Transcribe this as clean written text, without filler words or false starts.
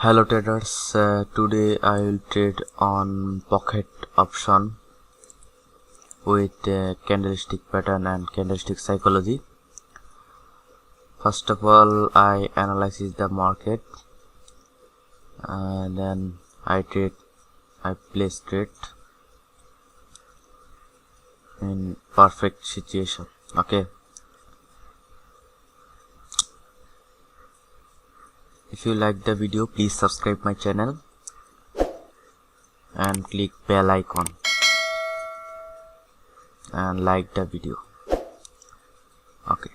Hello traders, today I will trade on pocket option with candlestick pattern and candlestick psychology. First of all, I analyze the market and then I place trade in perfect situation. Okay. If you like the video, please subscribe my channel and click bell icon and like the video. Okay.